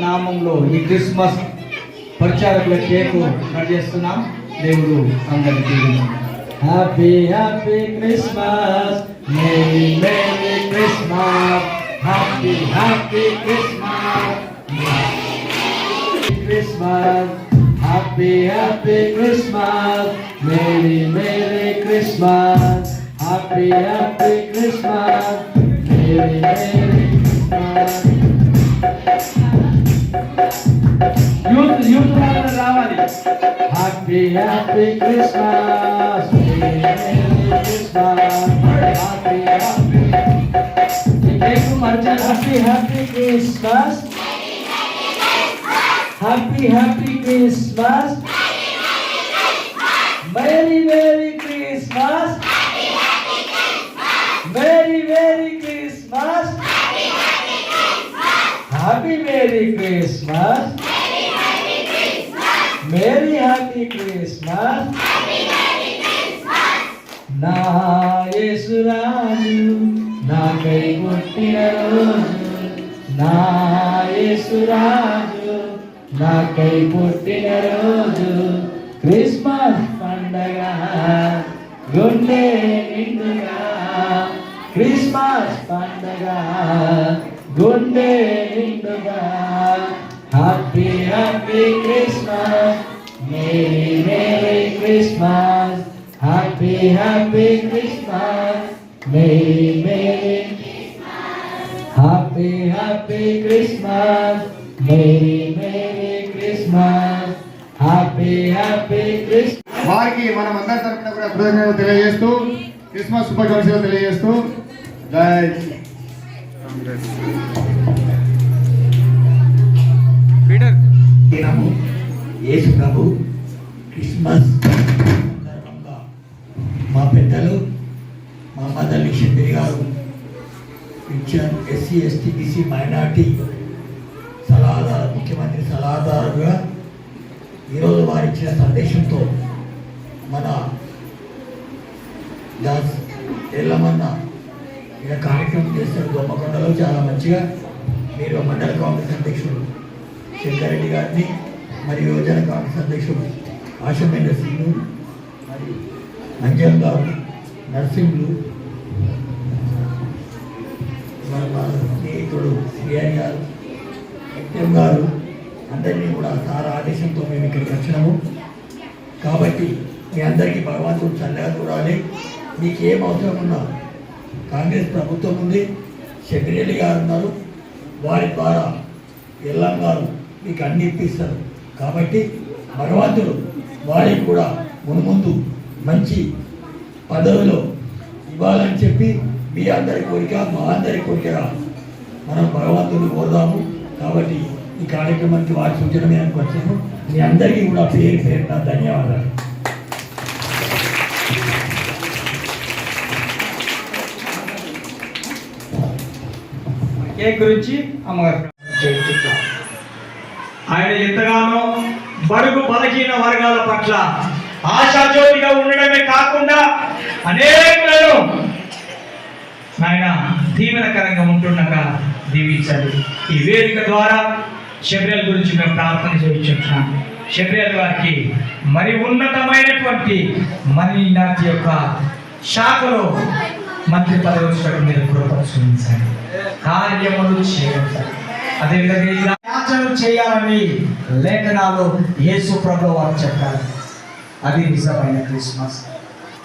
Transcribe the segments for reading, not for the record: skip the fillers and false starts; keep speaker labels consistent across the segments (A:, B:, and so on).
A: నామంలో ఈ Christmas పరిచారకుల cake cut చేస్తున్నాం. దేవుడు అందరికీ happy happy Christmas, merry merry Christmas, happy happy Christmas, Christmas, happy happy Christmas, merry merry Christmas, happy happy Christmas, merry merry Christmas. Youth రావాలి. Happy happy Christmas, happy happy cake మర్చాలి. Happy happy Christmas, happy happy Christmas, merry merry Christmas, merry merry Christmas, happy merry Christmas, merry happy Christmas. నా యేసురాజు నాకై పుట్టిన రోజు, నా యేసురాజు నాకై పుట్టిన రోజు, క్రిస్మస్ పండగ గుండె నిండుగా, క్రిస్మస్ పండగ గుండె నిండుగా. Happy happy Christmas, merry merry Christmas, happy happy Christmas, merry merry, happy happy Christmas, merry merry Christmas, happy happy Christmas.
B: వారికి మనం అందరి తరఫున కూడా కృతజ్ఞతలు తెలియజేస్తూ క్రిస్మస్ శుభాకాంక్షలు తెలియజేస్తూ జై
C: యేసు ప్రభు క్రిస్మస్ మా పెద్దలు మా మదర్ లక్ష్మీ గారు pension SC ST BC minority సలహాదారు ముఖ్యమంత్రి సలహాదారుగా ఈరోజు వారు ఇచ్చిన సందేశంతో మన దాస్ ఎల్లమన్న ఇక కార్యక్రమం చేస్తారు దొమ్మకొండలో చాలా మంచిగా మీరు మండల కాంగ్రెస్ అధ్యక్షుడు శంకరెడ్డి గారిని మరియు యువజన కాంగ్రెస్ అధ్యక్షుడు ఆశమేంద్ర సింగ్ మరియు అంజల్ గారు నర్సింగ్లు మన స్నేహితుడు శ్రీహరి గారు సత్యం గారు అందరినీ కూడా సార్ ఆదేశంతో మేము ఇక్కడికి వచ్చినాము. కాబట్టి మీ అందరికీ భగవంతుడు చల్లగా చూడాలి. మీకు ఏం అవసరం ఉన్నా కాంగ్రెస్ ప్రభుత్వం ఉంది, శబిరెడ్డి గారు ఉన్నారు, వారి ద్వారా ఎల్లం గారు మీకు అన్ని ఇప్పిస్తారు. కాబట్టి భగవంతుడు వారికి కూడా మున్ముందు మంచి పదవిలో ఇవ్వాలని చెప్పి మీ అందరి కోరిక మా అందరి కోరికగా మనం భగవంతుని కోరుదాము. కాబట్టి ఈ కార్యక్రమానికి వారి సూచన మేరకు వచ్చాము. మీ అందరికీ కూడా పేరు పేరున ధన్యవాదాలు.
D: కేక్ గురించి అమ్మగారు ఆయన ఎంతగానో బడుగు బలహీన వర్గాల పట్ల ఆశాజ్యోతిగా ఉండడమే కాకుండా అనేకులను ఆయన దీవెనకరంగా ఉంటుండగా దీవించాలి. ఈ వేదిక ద్వారా శబరియాల్ గురించి మేము ప్రార్థన చేయించున్నాం. శబరియాల్ వారికి మరి ఉన్నతమైనటువంటి మణినాథ్ యొక్క శాఖలో మంత్రి పదవి వచ్చినట్టు మీరు కృపచుంచాలి, కార్యములు చేయాలి. అదేవిధంగా యాచనలు చేయాలని లేఖనాలు యేసు ప్రభువు వారు చెప్పారు. అది నిజమైన క్రిస్మస్.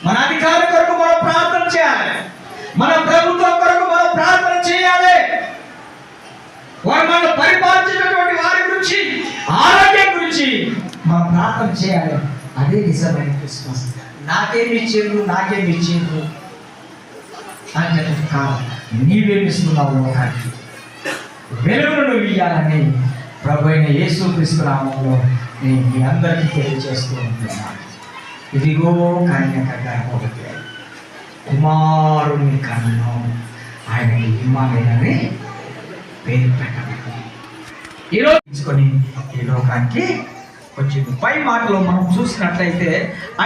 D: మన అధికారి కొరకు మనం ప్రార్థన చేయాలి, మన ప్రభుత్వం కొరకు మనం ప్రార్థన చేయాలి. వారు మనం పరిపాలించినటువంటి వారి గురించి, ఆరోగ్యం గురించి మనం ప్రార్థన చేయాలి. అదే నిజమైన క్రిస్మస్. నాకేమి ఇచ్చిండ్రు అంటే కాదు, నీవేమిస్తున్నావు లోకానికి, వెలుగును నువ్వు ఇయ్యాలని ప్రభు అయిన యేసుక్రీస్తు నామములో నేను మీ అందరికీ తెలియజేస్తూ ఉంటున్నాను. ఇదిగో కన్యక గర్భవతి కుమారుని కన్ను, ఆయన ఇమ్మానుయేలని పేరు పెట్టబడింది. ఈరోజు తీసుకొని ఈ లోకానికి వచ్చింది. పై మాటలో మనం చూసినట్లయితే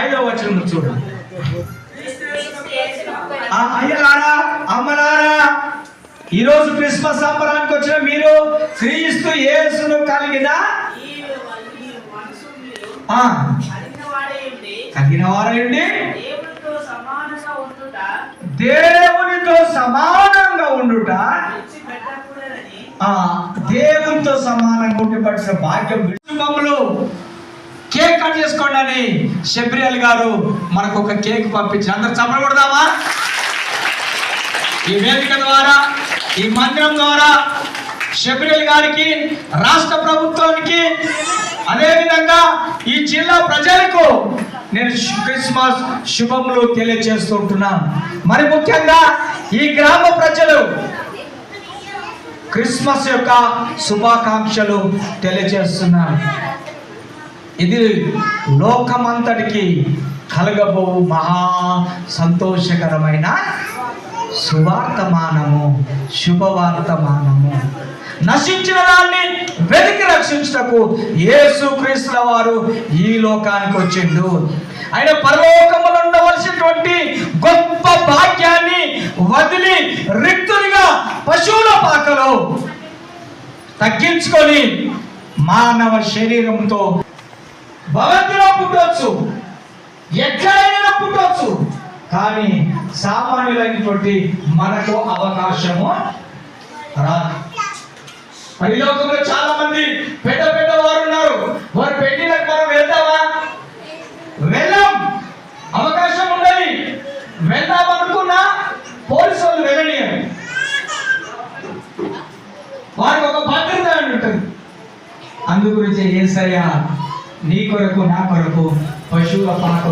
D: 5వ వచనం చూడండి. అయ్యలారా, అమ్మలారా, ఈరోజు క్రిస్మస్ సంబరానికి వచ్చిన మీరు క్రీస్తు యేసును కలిగిన వారైండి దేవునితో సమానంగా ఉండుట, దేవునితో సమానంగా ఉండబడిన భాగ్యం. కుటుంబంలో కేక్ కట్ చేసుకోండి అని శబరియాల్ గారు మనకు ఒక కేక్ పంపించి అందరు చప్పడకూడదామా? ఈ వేదిక ద్వారా, ఈ మందిరం ద్వారా శబరియాల్ గారికి, రాష్ట్ర ప్రభుత్వానికి, అదేవిధంగా ఈ జిల్లా ప్రజలకు నేను క్రిస్మస్ శుభములు తెలియజేస్తుంటున్నాను. మరి ముఖ్యంగా ఈ గ్రామ ప్రజలు క్రిస్మస్ యొక్క శుభాకాంక్షలు తెలియజేస్తున్నాను. ఇది లోకమంతటికి కలగబో మహా సంతోషకరమైన సువార్తమానము, శుభవార్తమానము. నశించిన దాన్ని వెతికి రక్షించుటకు యేసుక్రీస్తుల వారు ఈ లోకానికి వచ్చిండు. ఆయన పరలోకములో ఉండవలసినటువంటి గొప్ప భాగ్యాన్ని వదిలి రిక్తునిగా పశువుల పాకలో తగ్గించుకొని మానవ శరీరంతో భవంతిలో పుట్టవచ్చు, ఎక్కడైనా పుట్టవచ్చు, కానీ సామాన్యులైనటువంటి మనకు అవకాశము రాదు. మరి లోకంలో చాలా మంది పెద్ద పెద్ద వారు ఉన్నారు. వారు పెట్టినకు మనం వెళ్తామా? వెళ్ళాం. అవకాశం ఉండదు. వెళ్దాం అనుకున్నా పోలీసు వాళ్ళు వెళ్ళనియరు. వారికి ఒక భద్రత అని ఉంటుంది. అందు గురించి యేసయ్య నీ కొరకు, నా కొరకు పశువుల పాక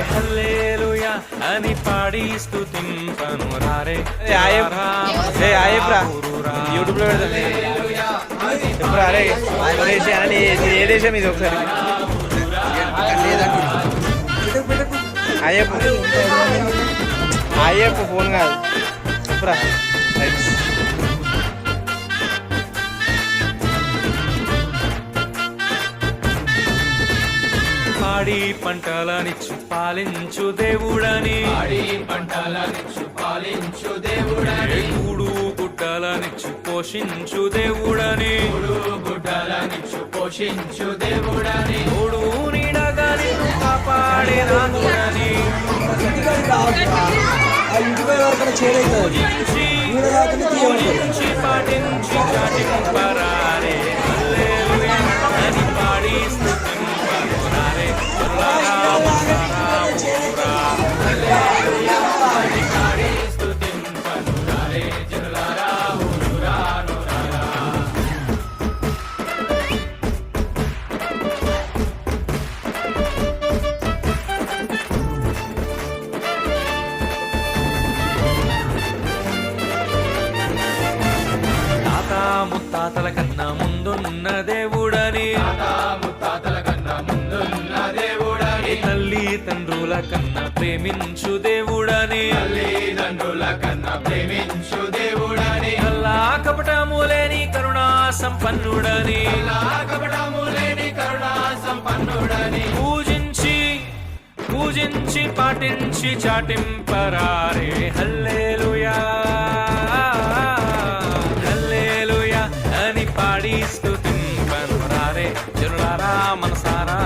E: హల్లెలూయా అని పాడి స్తుతింపను రారే యూట్యూబ్ లో పెడతాను.
F: ఇప్పుడు అరే ఏ దేశం ఇది ఒకసారి అయ్యప్ప ఫోన్ కాదు చెప్పురా
E: పాడి పంటలనిచ్చు పాలించు దేవుడని కూడు గుడ్డలనిచ్చు పోషించు దేవుడని తోడు నీడగా నిన్ను కాపాడే నాథుడని పూజించి పాటించి చాటింపరారే హల్లెలూయా అని పాడి స్తుతింపరారే ముత్తాతల కన్నా ముందున్న దేవుడని తల్లి తండ్రుల కన్నా ప్రేమించు దేవుడని అల్లా కపటములేని కరుణా సంపన్నుడని పూజించి పాటించి చాటింపరారే హల్లెలూయా హల్లెలూయా అని పాడి స్తుతింపరారే జనులారా మనసారా